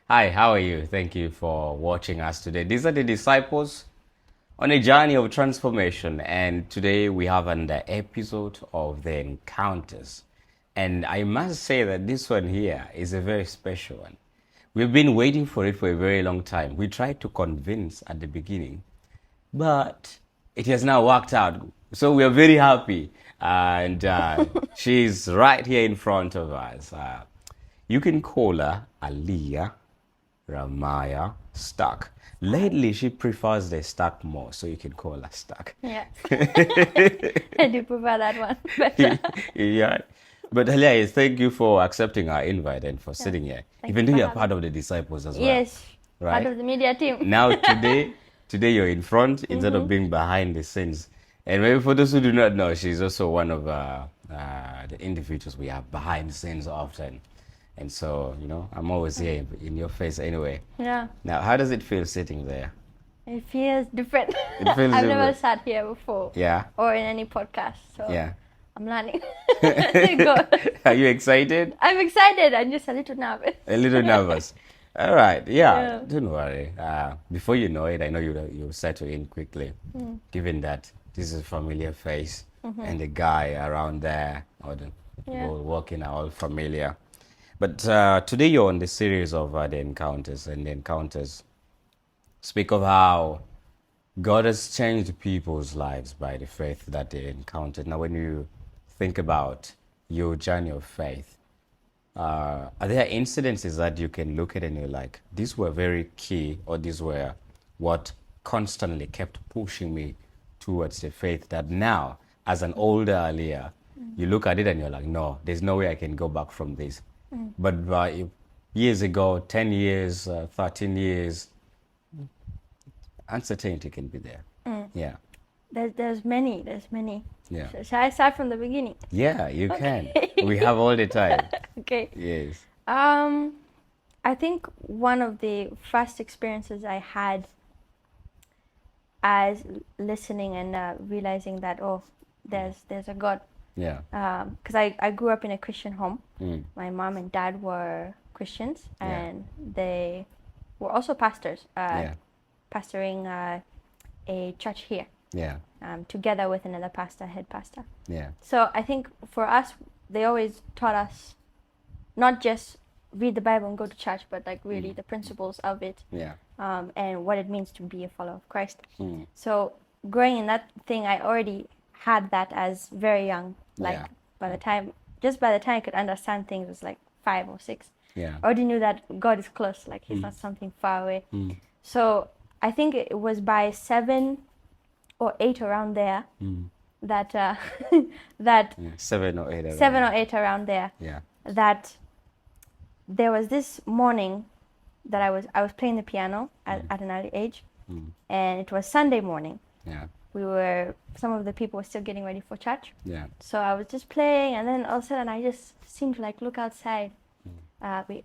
Hi, how are you? Thank you for watching us today. These are the disciples on a journey of transformation, and today we have another episode of the encounters. And I must say that this one here is a very special one. We've been waiting for it for a very long time. We tried to convince at the beginning, but it has now worked out. So we are very happy. And she's right here in front of us. You can call her Aliyah Ramaiah Stark. Lately, she prefers the Stark more, so you can call her Stark. Yeah. I do prefer that one better. Yeah. But Aliyah, thank you for accepting our invite and for Yeah. sitting here. Thank Even you though for you're having part of the disciples as well. Yes, Right? part of the media team. Now today you're in front instead of being behind the scenes. And maybe for those who do not know, she's also one of the individuals we have behind the scenes often. And so, I'm always here in your face anyway. Yeah, Now, how does it feel sitting there? it feels different. It feels I've never different. sat here before. Yeah. Or in any podcast, so Yeah. I'm learning. Go. Are you excited? I'm excited. I'm just a little nervous. A little nervous. All right. Yeah. Yeah. Don't worry. Before you know it, I know you'll settle in quickly, given that this is a familiar face and the guy around there or the people working are all familiar. But today you're on the series of the encounters, and the encounters speak of how God has changed people's lives by the faith that they encountered. Now, when you think about your journey of faith, are there incidences that you can look at and you're like, these were very key, or these were what constantly kept pushing me towards the faith that now, as an older Aliyah, you look at it and you're like, no, there's no way I can go back from this. But years ago, 10 years, 13 years, uncertainty can be there. Yeah. There's many. Yeah. Shall I start from the beginning? Yeah, you can. We have all the time. Okay. Yes. I think one of the first experiences I had as listening and realizing that there's a God. Yeah. Because I grew up in a Christian home. Mm. My mom and dad were Christians, Yeah. and they were also pastors, Yeah. pastoring a church here, Yeah. together with another pastor, head pastor. Yeah. So I think for us, they always taught us not just read the Bible and go to church, but like really the principles of it, Yeah. and what it means to be a follower of Christ. Mm. So growing in that thing, I already had that as very young. Like Yeah. by the time I could understand things, it was like 5 or 6. Yeah. I already knew that God is close, like He's not something far away. Mm. So I think it was by 7 or 8 around there Mm. that Yeah. 7 or 8. around 7 or there. 8 around there Yeah. that there was this morning that I was playing the piano at an early age, and it was Sunday morning. Yeah. Some of the people were still getting ready for church. Yeah. So I was just playing, and then all of a sudden I just seemed to like look outside.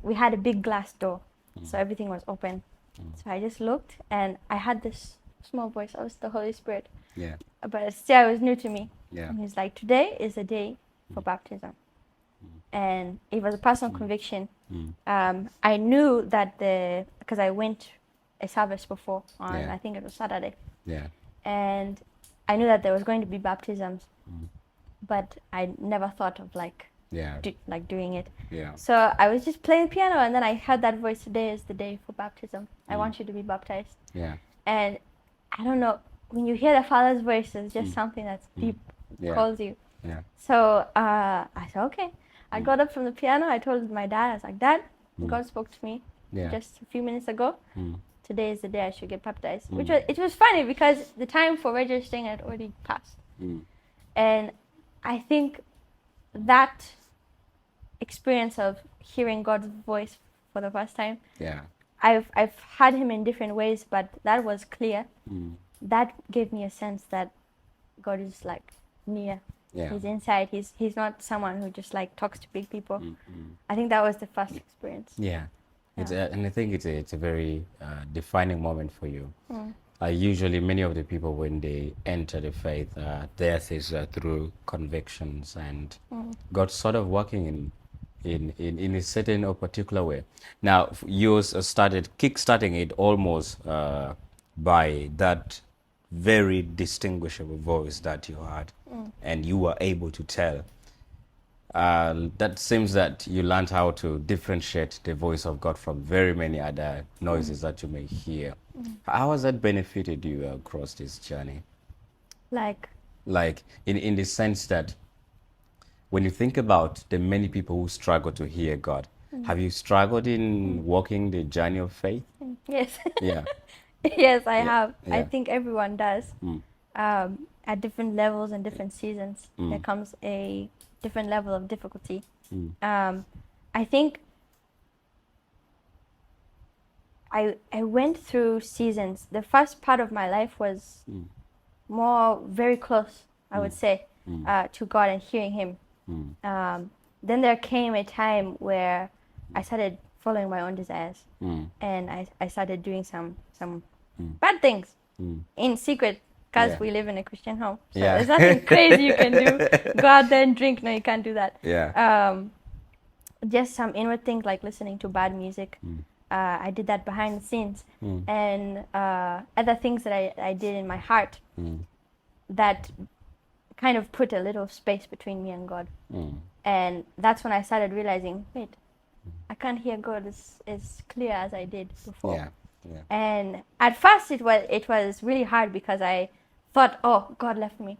We had a big glass door, so everything was open. So I just looked, and I had this small voice. I was the Holy Spirit, Yeah. but still it was new to me. Yeah. And he's like, today is the day for baptism. And it was a personal conviction. I knew that because I went a service before on, Yeah. I think it was Saturday. Yeah. And I knew that there was going to be baptisms, but I never thought of Yeah. doing it. Yeah. So I was just playing piano, and then I heard that voice, today is the day for baptism. I want you to be baptized. Yeah. And I don't know, when you hear the Father's voice, it's just something that's deep, Yeah. calls you. Yeah. So I said, okay. I got up from the piano. I told my dad, I was like, Dad, God spoke to me Yeah. just a few minutes ago. Mm. Today is the day I should get baptized. It was funny because the time for registering had already passed. Mm. And I think that experience of hearing God's voice for the first time, Yeah. I've had Him in different ways, but that was clear. Mm. That gave me a sense that God is like near. Yeah. He's inside. He's not someone who just like talks to big people. Mm. I think that was the first experience. Yeah. And I think it's a very defining moment for you. Usually, many of the people, when they enter the faith, theirs is through convictions, and God's sort of working in a certain or particular way. Now, you started kickstarting it almost by that very distinguishable voice that you had, and you were able to tell. That seems that you learned how to differentiate the voice of God from very many other noises that you may hear. How has that benefited you across this journey? Like in the sense that when you think about the many people who struggle to hear God, have you struggled in walking the journey of faith? Yes. Yeah. Yes, I have. Yeah. I think everyone does. At different levels and different seasons, there comes a different level of difficulty. I think I went through seasons. The first part of my life was more very close, I would say, to God and hearing Him. Then there came a time where I started following my own desires, and I started doing some bad things in secret, because we live in a Christian home. So there's nothing crazy you can do. Go out there and drink. No, you can't do that. Just some inward things like listening to bad music. I did that behind the scenes. And other things that I did in my heart that kind of put a little space between me and God. And that's when I started realizing, wait, I can't hear God as clear as I did before. And at first it was really hard because I thought, oh, God left me.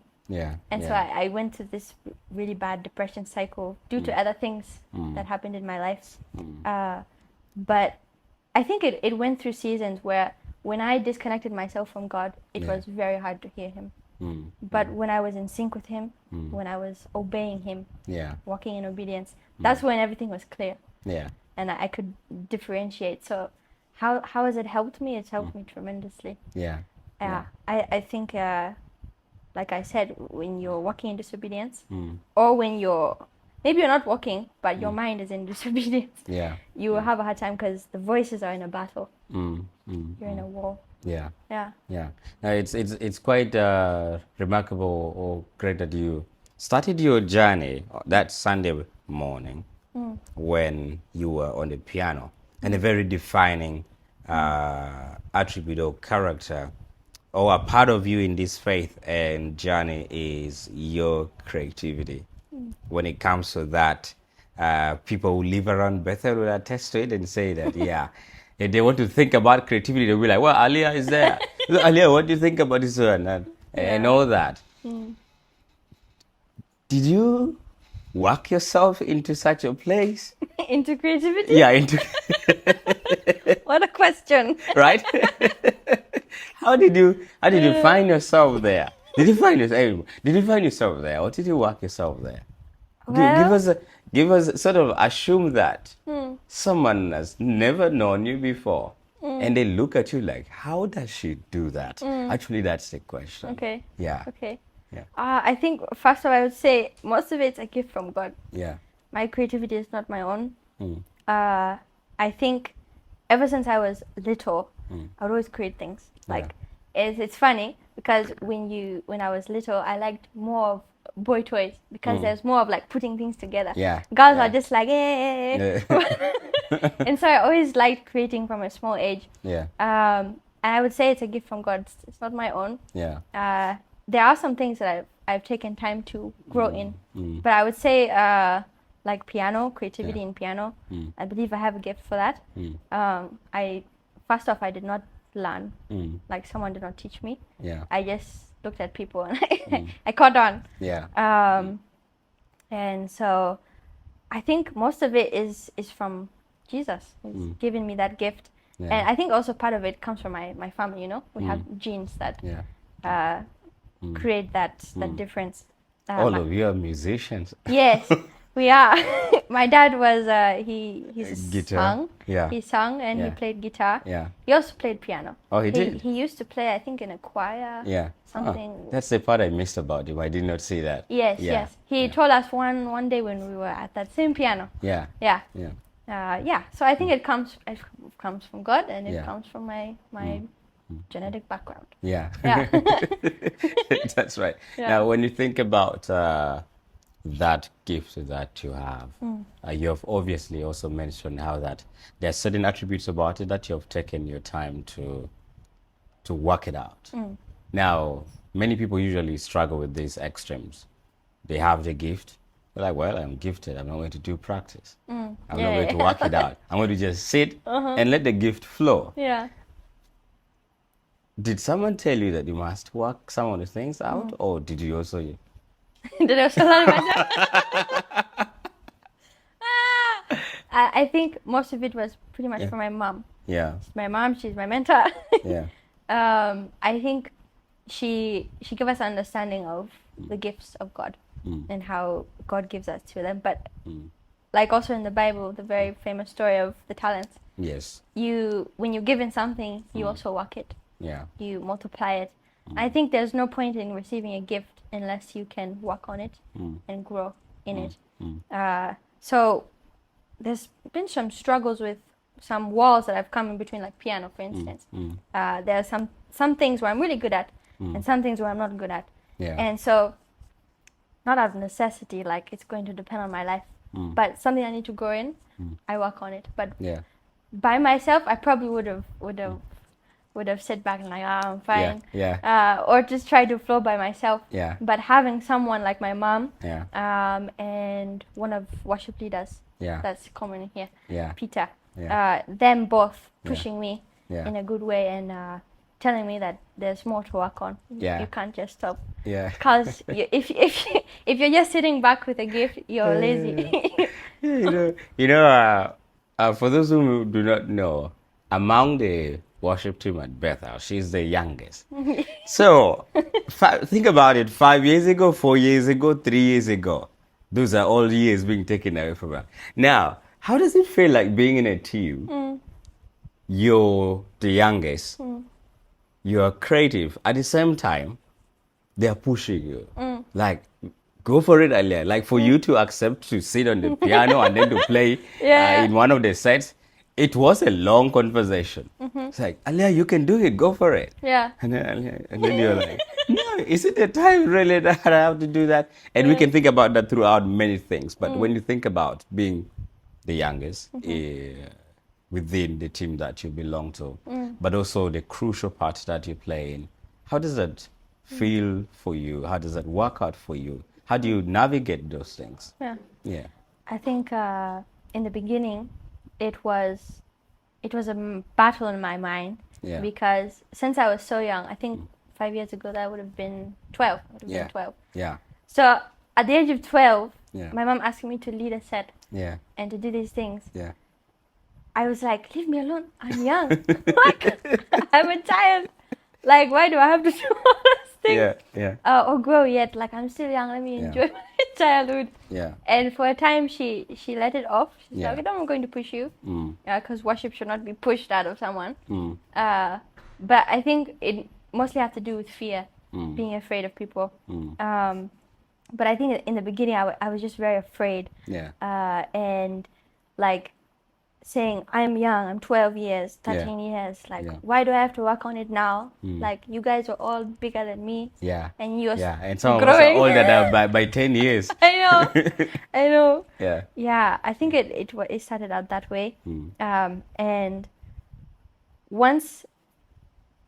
And so I went to this really bad depression cycle due to other things that happened in my life. But I think it went through seasons where when I disconnected myself from God, it was very hard to hear Him. But when I was in sync with Him, when I was obeying Him, walking in obedience, that's when everything was clear. And I could differentiate. So how has it helped me? It's helped me tremendously. I think, like I said, when you're walking in disobedience, or when maybe you're not walking, but your mind is in disobedience, you will have a hard time because the voices are in a battle. You're in a war. Now it's quite remarkable or great that you started your journey that Sunday morning when you were on the piano, and a very defining attribute or character or a part of you in this faith and journey is your creativity. When it comes to that, people who live around Bethel will attest to it and say that, if they want to think about creativity, they'll be like, well, Aliyah is there. Aliyah, what do you think about this one? And all that. Did you work yourself into such a place? Into creativity? Yeah, into... What a question. Right? How did you find yourself there? Did you find yourself there, or did you work yourself there? Well, Give us sort of assume that someone has never known you before, and they look at you like, how does she do that? Actually, that's the question. Okay. Yeah. Okay. Yeah. I think first of all, I would say most of it's a gift from God. Yeah. My creativity is not my own. I think ever since I was little, I would always create things. Like it's funny because when I was little, I liked more of boy toys because there's more of like putting things together. Girls are just like, and so I always liked creating from a small age. And I would say it's a gift from God. It's not my own. There are some things that I've taken time to grow in, but I would say like piano, creativity in piano. I believe I have a gift for that. First off, I did not learn. Like someone did not teach me. I just looked at people and I caught on. And so I think most of it is from Jesus. He's given me that gift. And I think also part of it comes from my family, we have genes that create that difference. All of you are musicians. Yes, we are. My dad was he guitar. Sung. He sung and he played guitar. He also played piano. Oh, he did? He used to play, I think, in a choir. Something. Oh, that's the part I missed about him. I did not see that. Yes. He told us one day when we were at that same piano. So I think it comes from God, and it comes from my genetic background. That's right. Now, when you think about that gift that you have, you have obviously also mentioned how that there are certain attributes about it that you have taken your time to work it out. Now, many people usually struggle with these extremes. They have the gift. They're like, well, I'm gifted. I'm not going to do practice. I'm not going to work it out. I'm going to just sit and let the gift flow. Yeah. Did someone tell you that you must work some of the things out, or did you also? Did I also learn myself? I think most of it was pretty much from my mom. Yeah. My mom, she's my mentor. Yeah. I think she gave us an understanding of the gifts of God and how God gives us to them. But like also in the Bible, the very famous story of the talents. Yes. When you're given something, you also work it. Yeah. You multiply it. I think there's no point in receiving a gift unless you can work on it and grow in it. So there's been some struggles with some walls that have come in between, like piano, for instance. There are some things where I'm really good at and some things where I'm not good at. Yeah. And so, not out of necessity, like it's going to depend on my life, but something I need to grow in, I work on it. But by myself, I probably would have sit back and like, I'm fine. Or just try to flow by myself. Yeah. But having someone like my mom Yeah. and one of worship leaders that's common here, Yeah. Peter, Yeah. them both pushing me Yeah. in a good way and telling me that there's more to work on. Yeah. You can't just stop. Yeah. Because if you're just sitting back with a gift, you're lazy. For those who do not know, among the worship team at Bethel, she's the youngest. So think about it: 5 years ago, 4 years ago, 3 years ago, those are all years being taken away from her. Now, how does it feel like being in a team? You're the youngest. You're creative. At the same time, they're pushing you. Like, go for it, Aliyah. Like, for you to accept to sit on the piano and then to play in one of the sets, it was a long conversation. It's like, Aliyah, you can do it. Go for it. Yeah. And then you're like, no, is it the time really that I have to do that? And we can think about that throughout many things. But when you think about being the youngest within the team that you belong to, but also the crucial part that you play in, how does that feel for you? How does that work out for you? How do you navigate those things? Yeah. I think in the beginning, it was a battle in my mind because since I was so young, I think 5 years ago that would have been 12. Been 12. Yeah. So at the age of 12, Yeah. my mom asked me to lead a set Yeah. and to do these things. Yeah. I was like, leave me alone. I'm young. Like, I'm a child. Like, why do I have to do all those things? Yeah. Or grow yet? Like, I'm still young. Let me enjoy my childhood. Yeah. And for a time, she let it off. She's like, I'm not going to push you. Because worship should not be pushed out of someone. But I think it mostly has to do with fear, being afraid of people. But I think in the beginning, I was just very afraid. Yeah. And like saying, I'm young, I'm 12 years, 13 years. Like, why do I have to work on it now? Like, you guys are all bigger than me. Yeah. And you're and some growing. of us are older by 10 years. I know. Yeah. Yeah, I think it started out that way. And once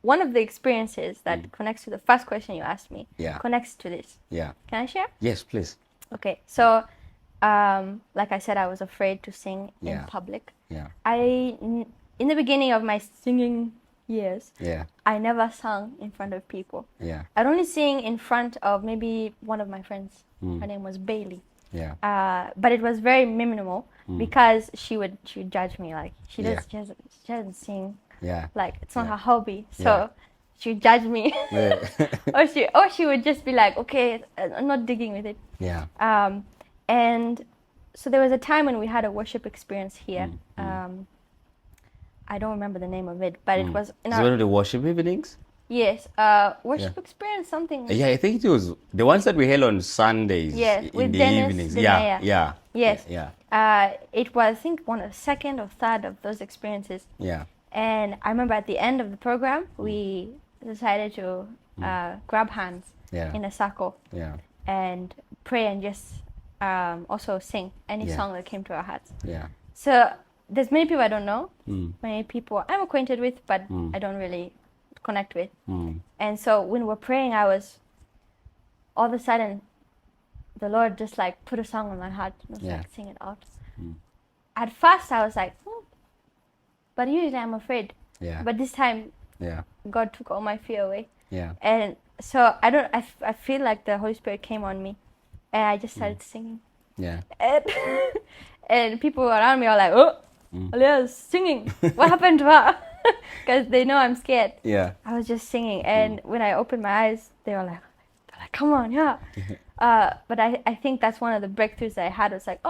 one of the experiences that connects to the first question you asked me connects to this. Yeah. Can I share? Yes, please. Okay, so like I said, I was afraid to sing in public. Yeah. In the beginning of my singing years, I never sung in front of people. Yeah. I'd only sing in front of maybe one of my friends. Her name was Bailey. Yeah. But it was very minimal because she would judge me, like she doesn't sing. Yeah. Like it's not her hobby, so she would judge me. or she would just be like, okay, I'm not digging with it. Yeah. And so there was a time when we had a worship experience here. I don't remember the name of it, but it was in one of the worship evenings? Yes, worship experience, something. Yeah, I think it was the ones that we held on Sundays with the Dennis evenings. Yes. Yeah. It was, I think, one of the second or third of those experiences. Yeah. And I remember at the end of the program, we decided to grab hands in a circle and pray and just also sing any Yeah. song that came to our hearts. Yeah. So there's many people I don't know, many people I'm acquainted with, but I don't really connect with. And so when we're praying, I was all of a sudden, the Lord just like put a song on my heart and was like, sing it out. At first I was like, but usually I'm afraid. Yeah. But this time, God took all my fear away. Yeah. And so I feel like the Holy Spirit came on me, and I just started singing. Yeah. And people around me are like, oh, Aliyah's singing. What happened to her? Because they know I'm scared. Yeah. I was just singing, and when I opened my eyes, they were like, come on, yeah. But I think that's one of the breakthroughs that I had. Was like,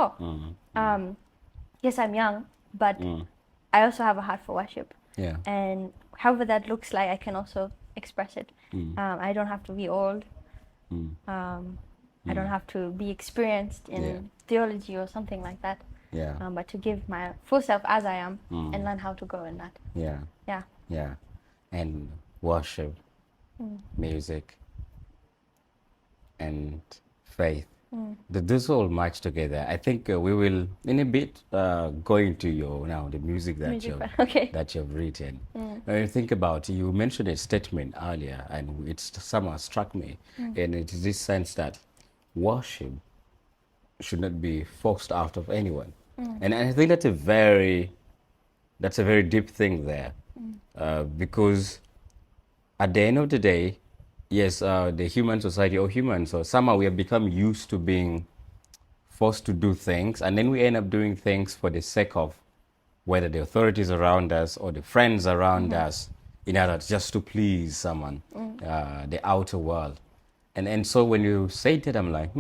yes, I'm young, but I also have a heart for worship. Yeah. And however that looks like, I can also express it. I don't have to be old. I don't have to be experienced in theology or something like that. Yeah. But to give my full self as I am and learn how to grow in that. Yeah. Yeah. Yeah. And worship, music, and faith. This all match together. I think we will, in a bit, go into the music that you've written. When you think about, you mentioned a statement earlier, and it somehow struck me, and it is this sense that worship should not be forced out of anyone, and I think that's a very deep thing there, because at the end of the day, yes, the human society or humans, so somehow we have become used to being forced to do things, and then we end up doing things for the sake of whether the authorities around us or the friends around us, in order just to please someone, the outer world. And so when you say that, I'm like,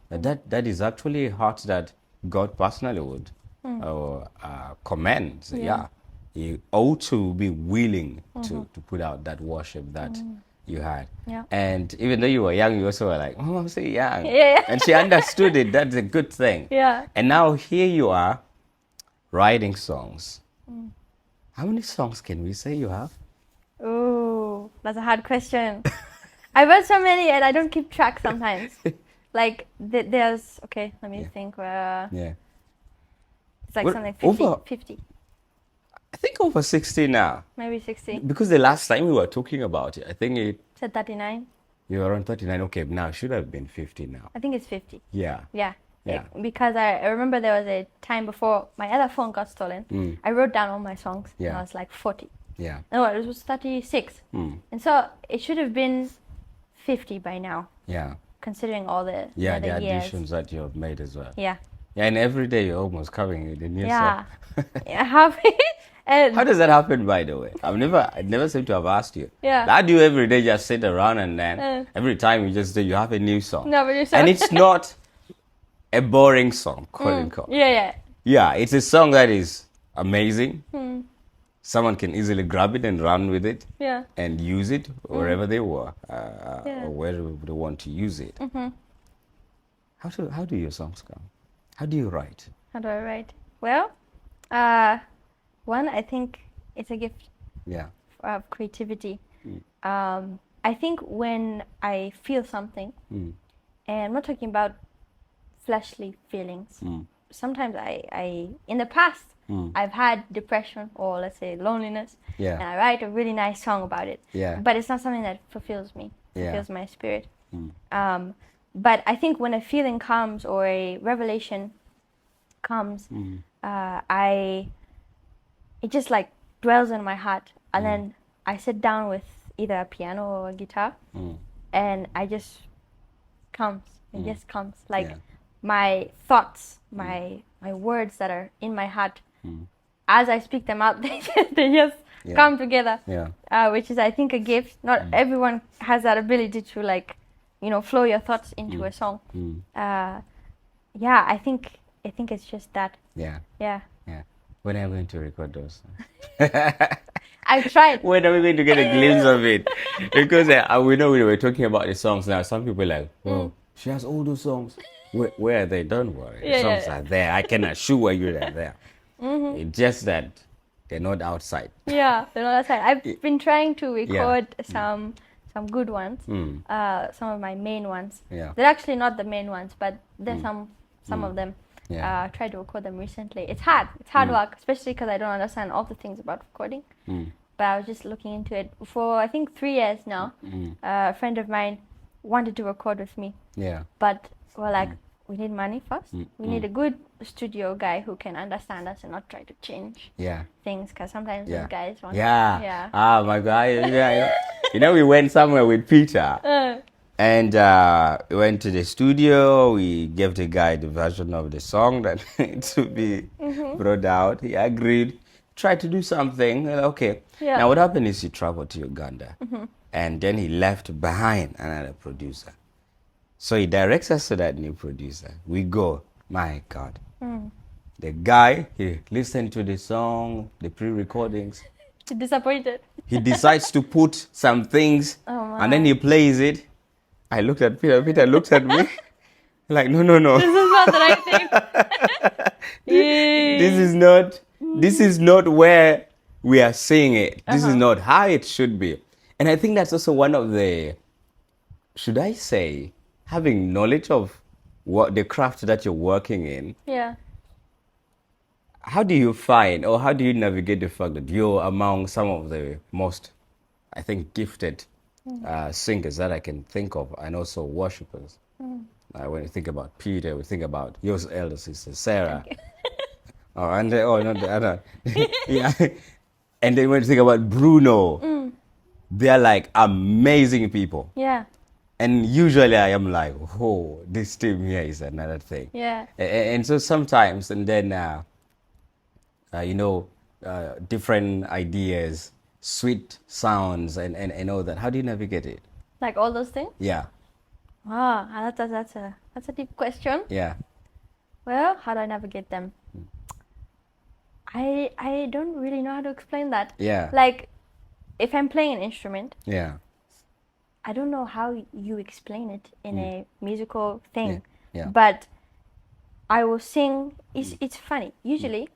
that is actually a heart that God personally would commend. Yeah. You ought to be willing to put out that worship that you had. Yeah. And even though you were young, you also were like, oh, I'm so young. Yeah. And she understood it. That's a good thing. Yeah. And now here you are writing songs. How many songs can we say you have? Ooh, that's a hard question. I wrote so many and I don't keep track sometimes. Like there's, okay, let me think. It's like something 50. I think over 60 now. Maybe 60. Because the last time we were talking about it, I think it said 39. You were around 39. Okay, now it should have been 50 now. I think it's 50. Yeah. Yeah. Because I remember there was a time before my other phone got stolen. I wrote down all my songs and I was like 40. Yeah. No, it was 36. And so it should have been 50 by now. Yeah. Considering all the the years. additions that you have made as well. Yeah. Yeah, and every day you're almost covering it in your song. And how does that happen, by the way? I never seem to have asked you. Yeah. How do you every day just sit around and then every time you just say you have a new song? No, but and it's not a boring song, quote unquote. Yeah. Yeah, it's a song that is amazing. Someone can easily grab it and run with it. Yeah. And use it wherever they were, or wherever they want to use it. How do your songs come? How do you write? How do I write? Well, one, I think it's a gift of creativity. I think when I feel something, and I'm not talking about fleshly feelings. Sometimes I in the past, I've had depression or let's say loneliness, and I write a really nice song about it. Yeah. But it's not something that fulfills me, fulfills my spirit. But I think when a feeling comes or a revelation comes, it just like dwells in my heart, and then I sit down with either a piano or a guitar, and I just comes. It just comes like my thoughts, my words that are in my heart. As I speak them out, they just come together. Which is, I think, a gift. Not everyone has that ability to like, flow your thoughts into a song. I think it's just that. Yeah. When are we going to record those? I've tried. When are we going to get a glimpse of it? Because we know we were talking about the songs now. Some people are like, oh, she has all those songs. Where are they? Don't worry. The songs are there. I can assure you they're there. It's just that they're not outside. Yeah, they're not outside. I've been trying to record some good ones. Some of my main ones. Yeah. They're actually not the main ones, but there's some some of them. Yeah. Tried to record them recently. It's hard. It's hard work, especially because I don't understand all the things about recording. But I was just looking into it for I think 3 years now. A friend of mine wanted to record with me. Yeah. But we're like, we need money first. We need a good studio guy who can understand us and not try to change things, because sometimes those guys want. Yeah. Ah, my guy. Yeah. You know, we went somewhere with Peter. And we went to the studio. We gave the guy the version of the song that to be brought out. He agreed, tried to do something. Okay. Yeah. Now what happened is he traveled to Uganda, and then he left behind another producer. So he directs us to that new producer. We go. My God. The guy, he listened to the song, the pre-recordings. He's disappointed. He decides to put some things, and then he plays it. I looked at Peter. Peter looked at me like, no. This is not the right thing. This is not where we are seeing it. This is not how it should be. And I think that's also one of the, should I say, having knowledge of what the craft that you're working in. Yeah. How do you find, or how do you navigate the fact that you're among some of the most, I think, gifted singers that I can think of, and also worshippers? When you think about Peter, we think about your elder sister Sarah. And not the other. Yeah. And then when you think about Bruno, they're like amazing people. Yeah. And usually I am like, oh, this team here is another thing. Yeah. And so sometimes, and then, different ideas, sweet sounds, and all that. How do you navigate it? Like all those things? Yeah. Wow, that's a deep question. Yeah. Well, how do I navigate them? I don't really know how to explain that. Yeah. Like, if I'm playing an instrument, Yeah. I don't know how you explain it in a musical thing. Yeah. But I will sing. It's funny. Usually,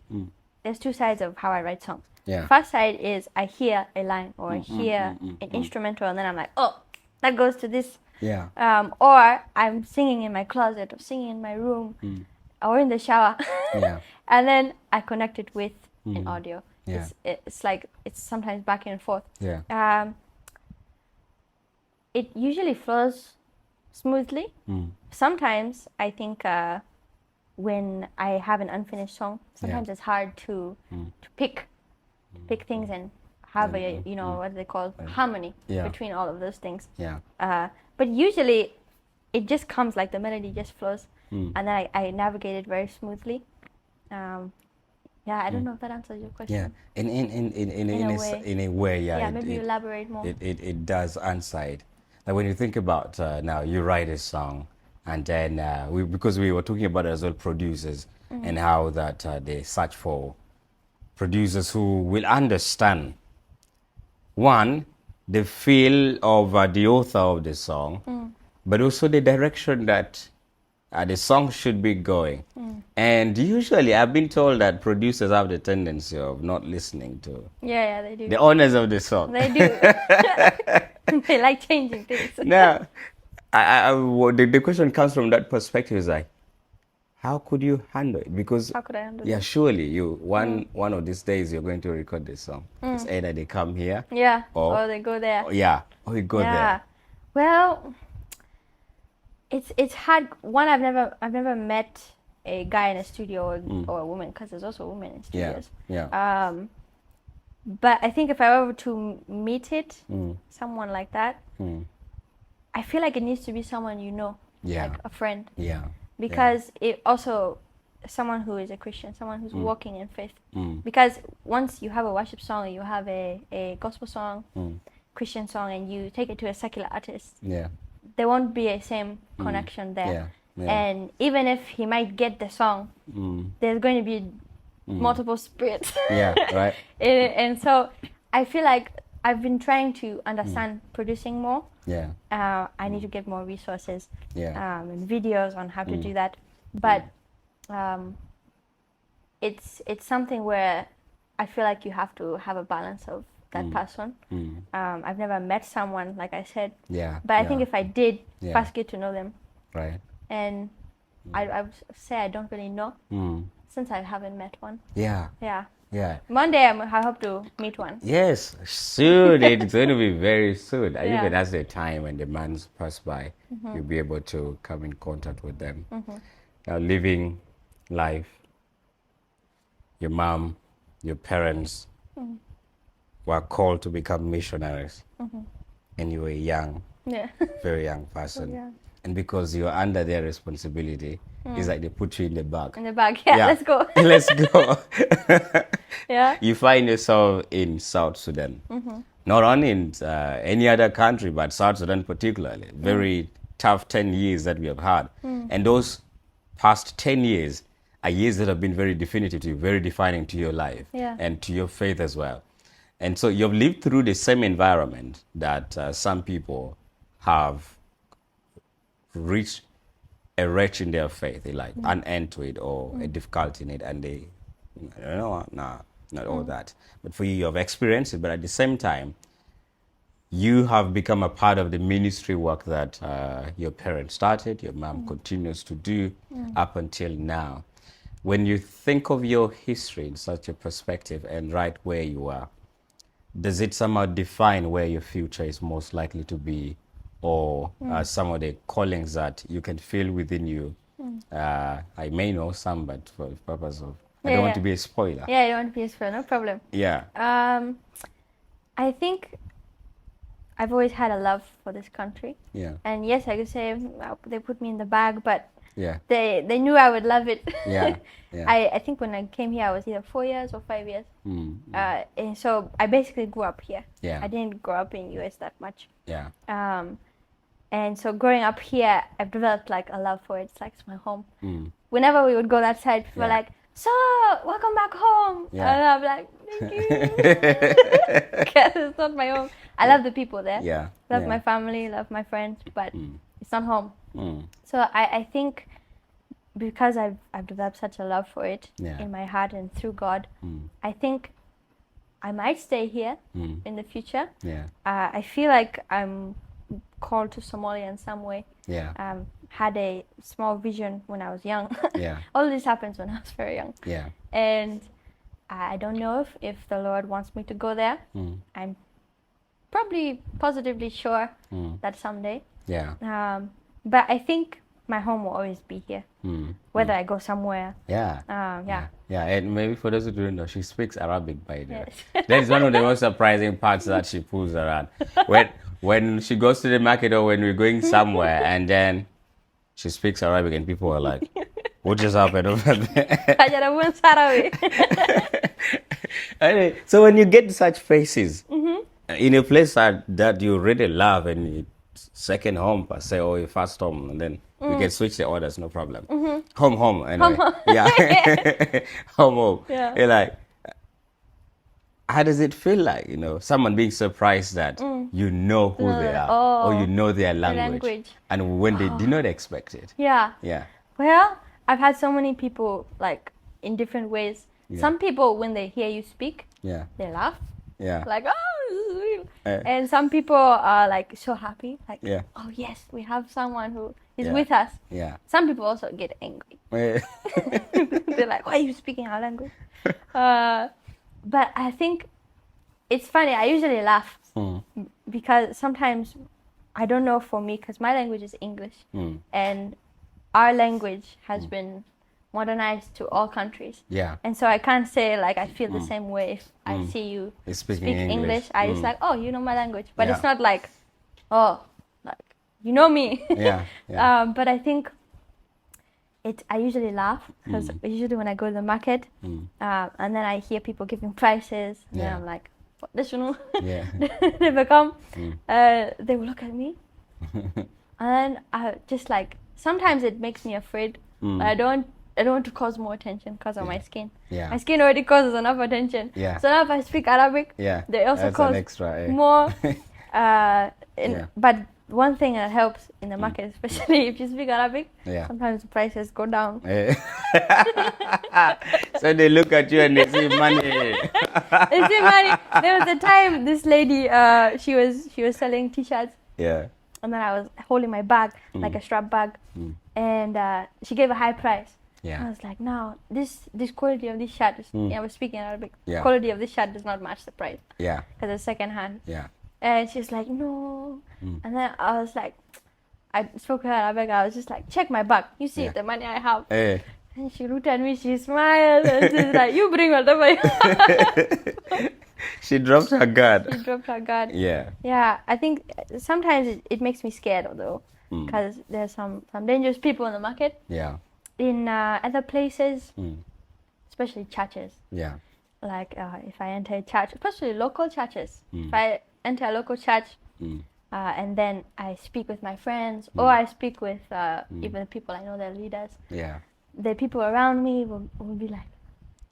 there's two sides of how I write songs. Yeah. First side is I hear a line or I hear an instrumental, and then I'm like, oh, that goes to this. Yeah. Or I'm singing in my closet, or singing in my room, or in the shower. Yeah. And then I connect it with an audio. Yeah. It's like, it's sometimes back and forth. Yeah. It usually flows smoothly. Sometimes I think when I have an unfinished song, sometimes it's hard to pick things and have a, what they call harmony between all of those things. Yeah. But usually it just comes, like the melody just flows, and then I navigate it very smoothly. I don't know if that answers your question. Yeah. In a way, yeah. Yeah, maybe elaborate more. It does answer it. Like when you think about now, you write a song, and then because we were talking about it as well, producers, and how that they search for producers who will understand, one, the feel of the author of the song, but also the direction that the song should be going. And usually I've been told that producers have the tendency of not listening to Yeah, they do. the owners of the song. They do. They like changing things. Now, the question comes from that perspective, is like, how could you handle it? Because How could I handle it? yeah, surely one of these days you're going to record this song. It's either they come here, Yeah, or they go there. Or we go there. Well, it's hard. One, I've never met a guy in a studio or a woman, because there's also women in studios. Yeah. But I think if I were to meet someone like that, I feel like it needs to be someone like a friend. Yeah. Because it also, someone who is a Christian, someone who's walking in faith. Because once you have a worship song, you have a gospel song, Christian song, and you take it to a secular artist, there won't be a same connection there. And even if he might get the song, there's going to be multiple spirits. Yeah, right. And so I feel like I've been trying to understand producing more. Yeah. I need to get more resources and videos on how to do that. But it's something where I feel like you have to have a balance of that person. I've never met someone, like I said. Yeah. But I think if I did, first get to know them. Right. And I would say I don't really know since I haven't met one. Yeah. Yeah. Yeah. One day I hope to meet one. Yes, soon. It's going to be very soon. Yeah. Even as the time and the months pass by, you'll be able to come in contact with them. Now, living life, your mom, your parents were called to become missionaries, and you were young, very young person. Yeah. And because you're under their responsibility, it's like they put you in the bag. In the bag, yeah. Let's go. Let's go. Yeah. You find yourself in South Sudan. Not only in any other country, but South Sudan particularly. Very tough 10 years that we have had. And those past 10 years are years that have been very definitive to you, very defining to your life and to your faith as well. And so you've lived through the same environment that some people have reached a wretch in their faith, like an end to it or a difficulty in it, and they, not all that. But for you, you have experienced it, but at the same time, you have become a part of the ministry work that your parents started, your mom continues to do up until now. When you think of your history in such a perspective and right where you are, does it somehow define where your future is most likely to be, or some of the callings that you can feel within you? I may know some, but for the purpose of, I don't want to be a spoiler. Yeah, you don't want to be a spoiler, no problem. Yeah. I think I've always had a love for this country. Yeah. And yes, I could say they put me in the bag, but Yeah. they knew I would love it. Yeah. Yeah. I think when I came here, I was either 4 years or 5 years. And so I basically grew up here. Yeah. I didn't grow up in US that much. Yeah. And so growing up here, I've developed like a love for it. It's like it's my home. Whenever we would go that side, people were like, "So, welcome back home." Yeah. And I'm like, "Thank you." Because it's not my home. I love the people there. Yeah. Love my family, love my friends, but it's not home. So I think because I've developed such a love for it in my heart and through God, I think I might stay here in the future. Yeah. I feel like I'm called to Somalia in some way. Yeah. Had a small vision when I was young. Yeah. All this happens when I was very young. Yeah. And I don't know if the Lord wants me to go there. I'm probably positively sure that someday. Yeah. But I think my home will always be here, whether I go somewhere. Yeah. Yeah. And maybe for those who don't know, she speaks Arabic, by the way. Yes. That is one of the most surprising parts that she pulls around. When she goes to the market or when we're going somewhere and then she speaks Arabic and people are like, what just happened over there? Anyway, so when you get such faces in a place that you really love and it's second home per se or your first home, and then we can switch the orders, no problem. Home anyway. Yeah. home. Yeah. You're like, how does it feel like, someone being surprised that you know who they are or you know their language and when they did not expect it? Yeah. Yeah. Well, I've had so many people like in different ways. Yeah. Some people, when they hear you speak, Yeah. they laugh. Yeah. Like, oh, this is real. And some people are like so happy. Like, Yeah. oh yes, we have someone who is Yeah. with us. Yeah. Some people also get angry. They're like, why are you speaking our language? But I think it's funny. I usually laugh because sometimes, I don't know for me, because my language is English. And our language has been modernized to all countries. Yeah. And so I can't say like I feel the same way if I see you speak English. I just like, oh, you know my language. But it's not like, oh, like, you know me. Yeah. Yeah. But I think I usually laugh because usually when I go to the market and then I hear people giving prices and then I'm like, what this, Yeah. They become, they will look at me and then I just like, sometimes it makes me afraid. I don't want to cause more attention because of my skin. Yeah. My skin already causes enough attention. Yeah. So now if I speak Arabic, they also That's cause an extra, more. But one thing that helps in the market, especially if you speak Arabic, sometimes the prices go down. So they look at you and they see money. They see money. There was a time this lady, she was selling T-shirts. Yeah. And then I was holding my bag, like a strap bag. and she gave a high price. Yeah. I was like, no, this quality of this shirt is, I was speaking Arabic. Yeah. Quality of this shirt does not match the price. Yeah. Because it's second hand. Yeah. And she's like, no. And then I was like, I spoke to her Arabic. I was just like, check my bag. You see the money I have. Hey. And she looked at me. She smiled and she's like, you bring whatever you have. She dropped her guard. She dropped her guard. Yeah. Yeah. I think sometimes it makes me scared though, because there's some dangerous people in the market. Yeah. In other places, especially churches. Yeah. Like if I enter a church, especially local churches. If I enter a local church, and then I speak with my friends, or I speak with even the people I know, their leaders. Yeah. The people around me will be like,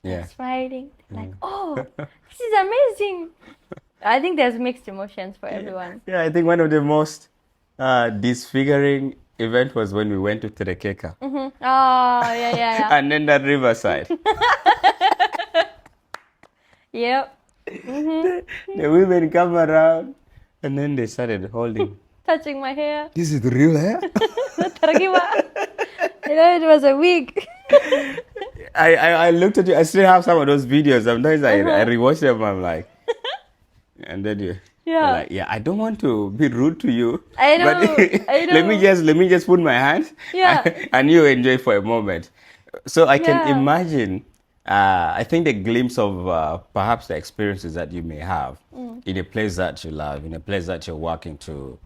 "That's riding." Like, "Oh, this is amazing." I think there's mixed emotions for everyone. Yeah, I think one of the most disfiguring event was when we went to Terekeka. Oh, yeah. And then that riverside. Yep. The women come around and then they started holding. Touching my hair. This is the real hair? You know, it was a wig. I looked at you. I still have some of those videos. Sometimes I rewatch them. I'm like, and then you're like, yeah, I don't want to be rude to you. I know. But I know. let me just put my hand. Yeah. And you enjoy for a moment. So I can imagine. I think the glimpse of perhaps the experiences that you may have in a place that you love, in a place that you're working to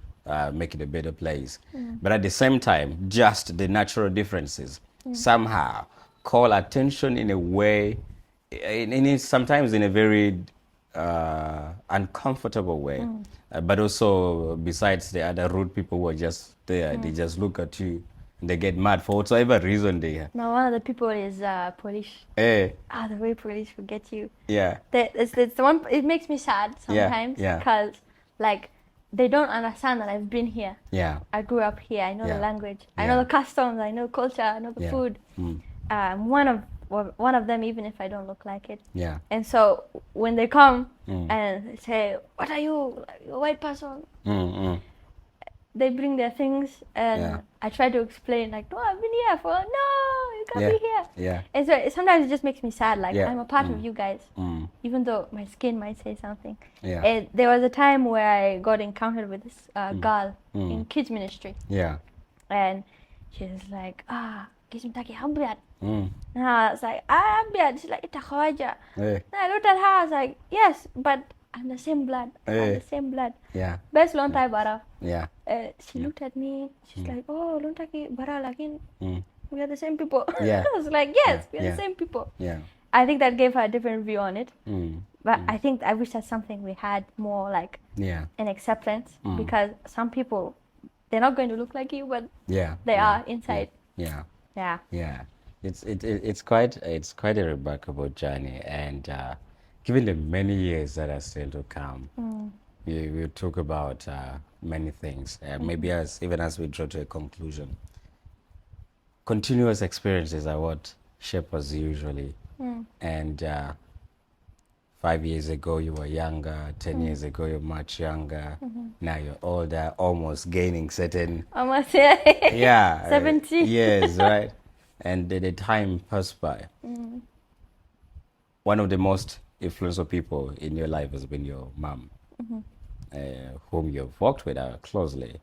make it a better place. But at the same time, just the natural differences somehow call attention in a way, sometimes in a very uncomfortable way. But also, besides the other rude people who are just there, they just look at you. They get mad for whatever reason they have. Now, one of the people is police. The way police forget you. Yeah. It's the one. It makes me sad sometimes because, like, they don't understand that I've been here. Yeah. I grew up here. I know the language. I know the customs. I know culture. I know the food. One of them, even if I don't look like it. Yeah. And so when they come and say, "What are you? You're a white person?" They bring their things, and I try to explain, like, "No, I've been here for you can't be here." Yeah. And so sometimes it just makes me sad, like I'm a part of you guys, even though my skin might say something. Yeah. And there was a time where I got encountered with this girl in kids ministry. Yeah. And she was like, "Kismtaki hambiat." And I was like, "Hambiat." She's like, "Ita khawaja." And I looked at her, I was like, "Yes, but I'm the same blood. I'm the same blood." Yeah. Best lontai bara. Yeah. She looked at me. She's like, "Oh, lontaki bara lakin we are the same people." Yeah. I was like, "Yes, we are the same people." Yeah. I think that gave her a different view on it. But I think I wish that's something we had more, like an acceptance, because some people, they're not going to look like you, but they are inside. Yeah. Yeah. Yeah. It's quite a remarkable journey, and given the many years that are still to come, we'll talk about many things. Maybe even as we draw to a conclusion, continuous experiences are what shape us usually. And 5 years ago you were younger, 10 years ago you're much younger. Now you're older, almost gaining certain. Almost 70 years, right? And the time passed by. One of the most influential people in your life has been your mom, whom you've worked with closely.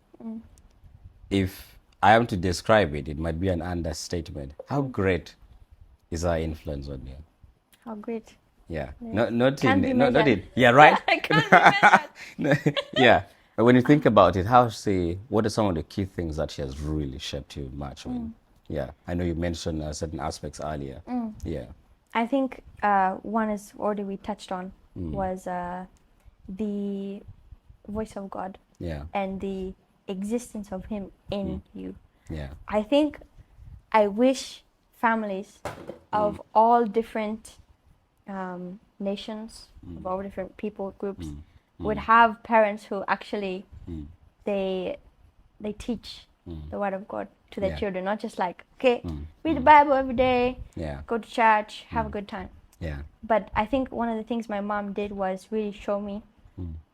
If I am to describe it, it might be an understatement. How great is her influence on you? How great. Yeah. Yeah. Not Can't be measured. Yeah, right? Can't be measured. Yeah. But when you think about it, what are some of the key things that she has really shaped you much in? Yeah. I know you mentioned certain aspects earlier. Yeah. I think one is already we touched on was the voice of God. Yeah. And the existence of Him in you. Yeah. I think I wish families of all different nations, of all different people groups, would have parents who actually they teach the Word of God to their children, not just like, okay, read the Bible every day, go to church, have a good time. Yeah. But I think one of the things my mom did was really show me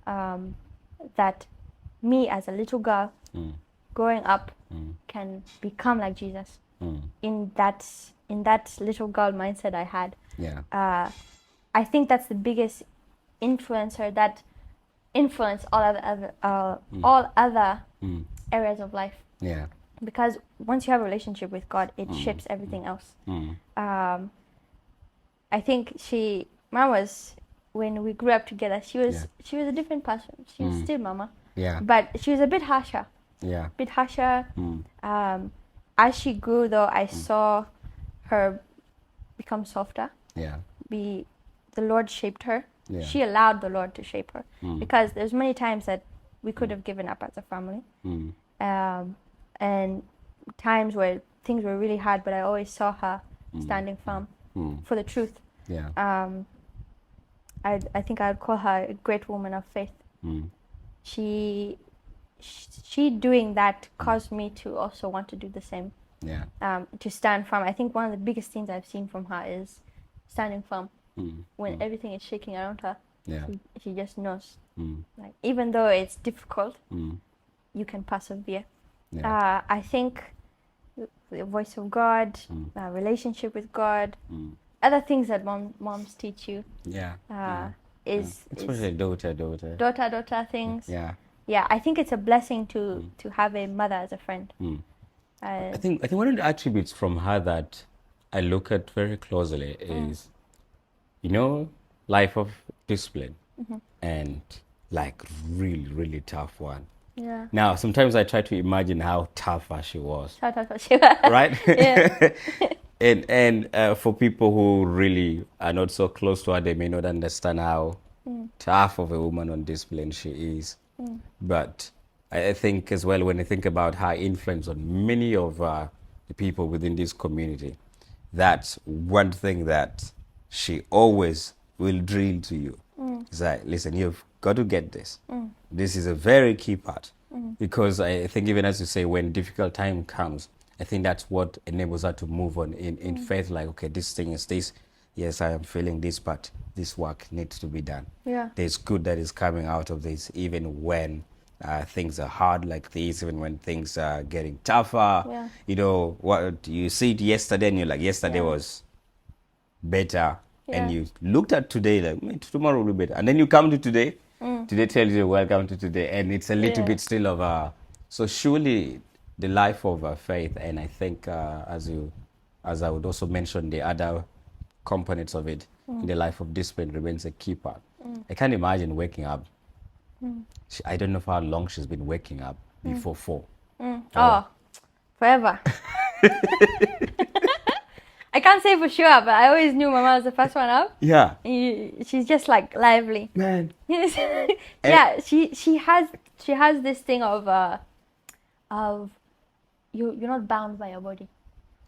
that me as a little girl, growing up can become like Jesus. In that little girl mindset I had. Yeah. I think that's the biggest influencer that influence all other areas of life. Yeah. Because once you have a relationship with God, it shapes everything else. I think Mom was, when we grew up together, she was a different person. She was still Mama. Yeah. But she was a bit harsher. Yeah. Bit harsher. As she grew, though, I saw her become softer. Yeah. The Lord shaped her. Yeah. She allowed the Lord to shape her. Because there's many times that we could have given up as a family. And times where things were really hard, but I always saw her standing firm for the truth. Yeah. I think I would call her a great woman of faith. She doing that caused me to also want to do the same. Yeah. To stand firm. I think one of the biggest things I've seen from her is standing firm when everything is shaking around her. Yeah. She just knows. Like, even though it's difficult, you can persevere. Yeah. I think the voice of God, relationship with God, other things that moms teach you. Yeah. Is especially daughter things. Yeah. I think it's a blessing to have a mother as a friend. I think one of the attributes from her that I look at very closely is, life of discipline and like really, really tough one. Yeah. Now, sometimes I try to imagine how tough she was. Right? Right? Yeah. and for people who really are not so close to her, they may not understand how tough of a woman on discipline she is. But I think as well, when I think about her influence on many of the people within this community, that's one thing that she always will drill to you. It's like, listen, you've got to get this. This is a very key part. Because I think even as you say, when difficult time comes, I think that's what enables her to move on in faith. Like, okay, this thing is this. Yes, I am feeling this, but this work needs to be done. Yeah. There's good that is coming out of this, even when things are hard like this, even when things are getting tougher. Yeah. What you see it yesterday and you're like, yesterday was better. Yeah. And you looked at today, like, tomorrow will be better. And then you come to today, today tells you, welcome to today. And it's a little bit still of a, so surely the life of faith. And I think as I would also mention the other components of it, in the life of discipline remains a key part. I can't imagine waking up. I don't know for how long she's been waking up before 4. Oh, forever. I can't say for sure, but I always knew Mama was the first one up. Yeah. She's just like lively. Man. Yeah, she has this thing of you're not bound by your body.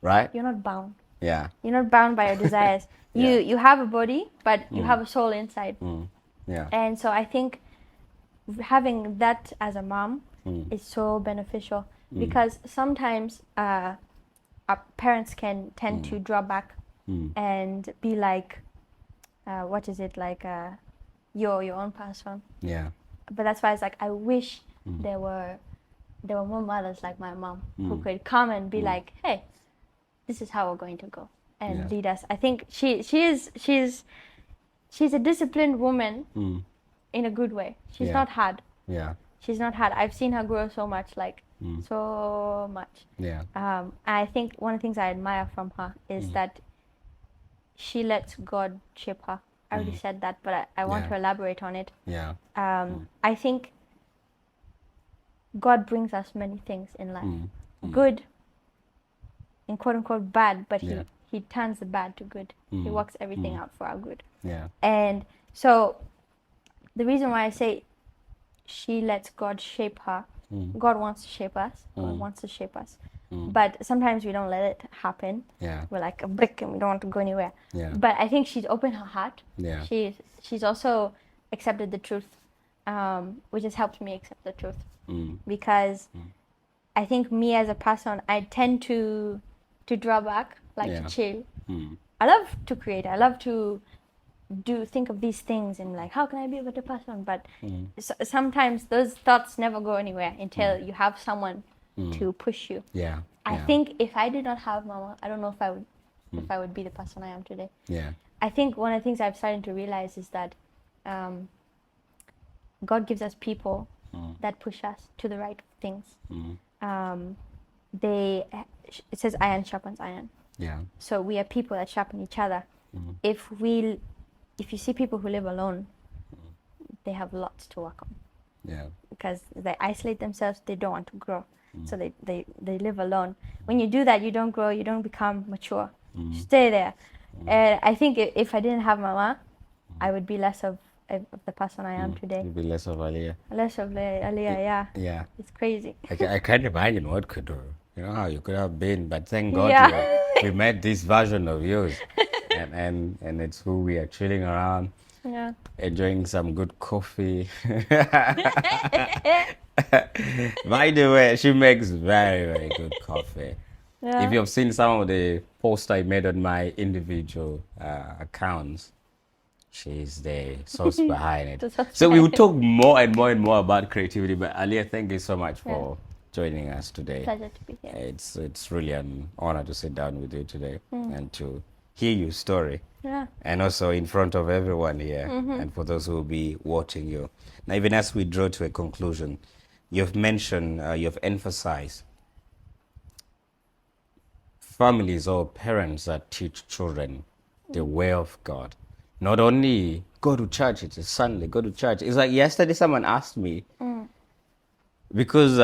Right? You're not bound. Yeah. You're not bound by your desires. You have a body, but you have a soul inside. Yeah. And so I think having that as a mom is so beneficial because sometimes our parents can tend to draw back and be like, what is it, like you're your own person. Yeah. But that's why it's like I wish there were more mothers like my mom who could come and be like, hey, this is how we're going to go and lead us. I think she's a disciplined woman in a good way. She's not hard. Yeah. She's not hard. I've seen her grow so much, so much. Yeah. I think one of the things I admire from her is that she lets God shape her. I already said that, but I want to elaborate on it. Yeah. I think God brings us many things in life. Good and quote unquote bad, but he turns the bad to good. He works everything out for our good. Yeah. And so the reason why I say she lets God shape her, God wants to shape us. God wants to shape us. But sometimes we don't let it happen. Yeah. We're like a brick and we don't want to go anywhere. Yeah. But I think she's opened her heart. Yeah. She's also accepted the truth, which has helped me accept the truth. Because I think me as a person, I tend to draw back, to chill. I love to create. I love to think of these things and like, how can I be a better person? But sometimes those thoughts never go anywhere until you have someone to push you. Yeah. I think if I did not have Mama, I don't know if I would be the person I am today. Yeah. I think one of the things I've started to realize is that God gives us people that push us to the right things. It says iron sharpens iron. Yeah. So we are people that sharpen each other. If you see people who live alone, they have lots to work on. Yeah. Because they isolate themselves, they don't want to grow. So they live alone. When you do that, you don't grow, you don't become mature. You stay there. And I think if I didn't have Mama, I would be less of the person I am today. You'd be less of Aliyah. Less of Aliyah, yeah. Yeah. It's crazy. I can't imagine what could do. You know how you could have been, but thank God we met this version of yours, and it's who we are chilling around, enjoying some good coffee. By the way, she makes very, very good coffee. Yeah. If you've seen some of the posts I made on my individual accounts, she's the source behind it. So we will talk more and more and more about creativity. But Aliyah, thank you so much for joining us today. Pleasure to be here. It's really an honor to sit down with you today and to hear your story. Yeah. And also in front of everyone here and for those who will be watching you. Now, even as we draw to a conclusion, you've mentioned, you've emphasized families or parents that teach children the way of God. Not only go to church, it's a Sunday, go to church. It's like yesterday someone asked me, because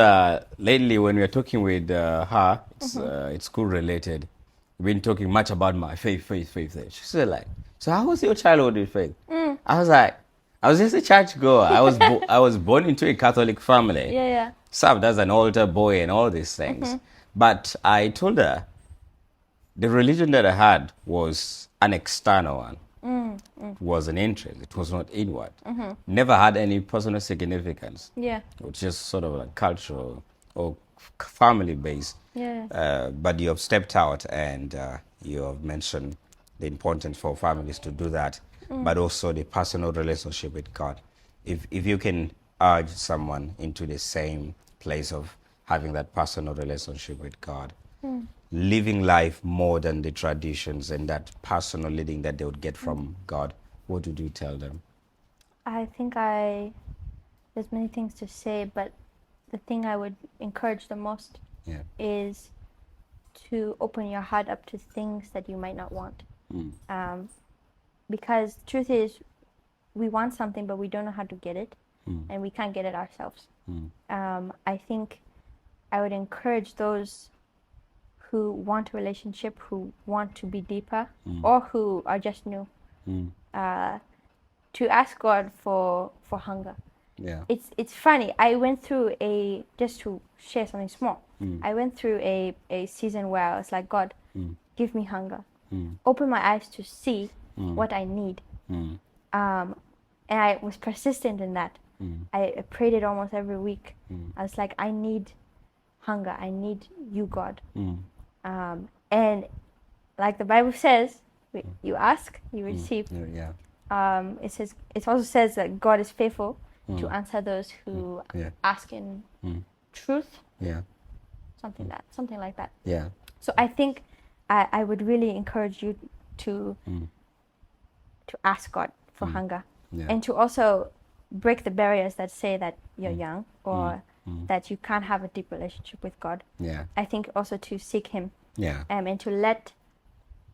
lately when we were talking with her, it's school related, we've been talking much about my faith. She said like, so how was your childhood with faith? I was like, I was just a church goer. I was born into a Catholic family. Yeah. Served as an altar boy and all these things. But I told her the religion that I had was an external one. It was an interest. It was not inward. Never had any personal significance. Yeah. It was just sort of like cultural or family based. Yeah. But you have stepped out and you have mentioned the importance for families to do that, but also the personal relationship with God. If you can urge someone into the same place of having that personal relationship with God, living life more than the traditions and that personal leading that they would get from God, what would you tell them? I think there's many things to say, but the thing I would encourage the most is to open your heart up to things that you might not want. Because the truth is, we want something, but we don't know how to get it, and we can't get it ourselves. I think I would encourage those who want a relationship, who want to be deeper, or who are just new, to ask God for hunger. Yeah. It's funny. I went through just to share something small. I went through a season where I was like, God, give me hunger. Open my eyes to see what I need. And I was persistent in that. I prayed it almost every week. I was like, I need hunger. I need you, God. And like the Bible says, you ask, you receive. It also says that God is faithful to answer those who ask in truth. Something like that. Yeah. So I think I would really encourage you to ask God for hunger, and to also break the barriers that say that you're young or that you can't have a deep relationship with God. I think also to seek Him, and to let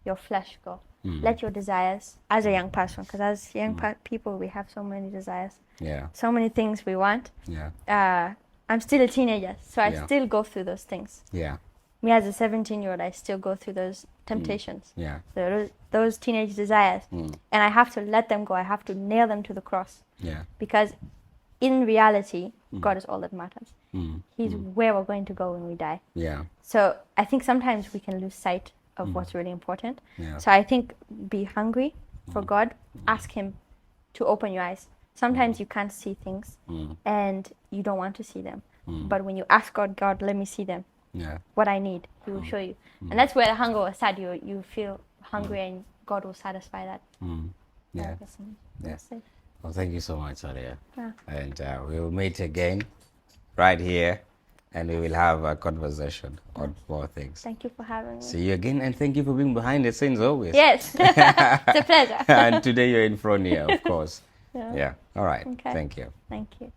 your flesh go, let your desires as a young person, because as young people we have so many desires, so many things we want. I'm still a teenager, so I still go through those things. Me as a 17-year-old, I still go through those temptations. So those teenage desires, and I have to let them go. I have to nail them to the cross. Because in reality, God is all that matters. He's where we're going to go when we die. So I think sometimes we can lose sight of what's really important. So I think be hungry for God. Ask Him to open your eyes. Sometimes you can't see things and you don't want to see them. But when you ask God, God, let me see them. What I need, He will show you. And that's where the hunger will start. You feel hungry and God will satisfy that. Well, thank you so much, Aliyah. And we will meet again right here and we will have a conversation on more things. Thank you for having me. See you again, and thank you for being behind the scenes always. Yes, it's a pleasure. And today you're in front here, of course. Yeah. All right. Okay. Thank you. Thank you.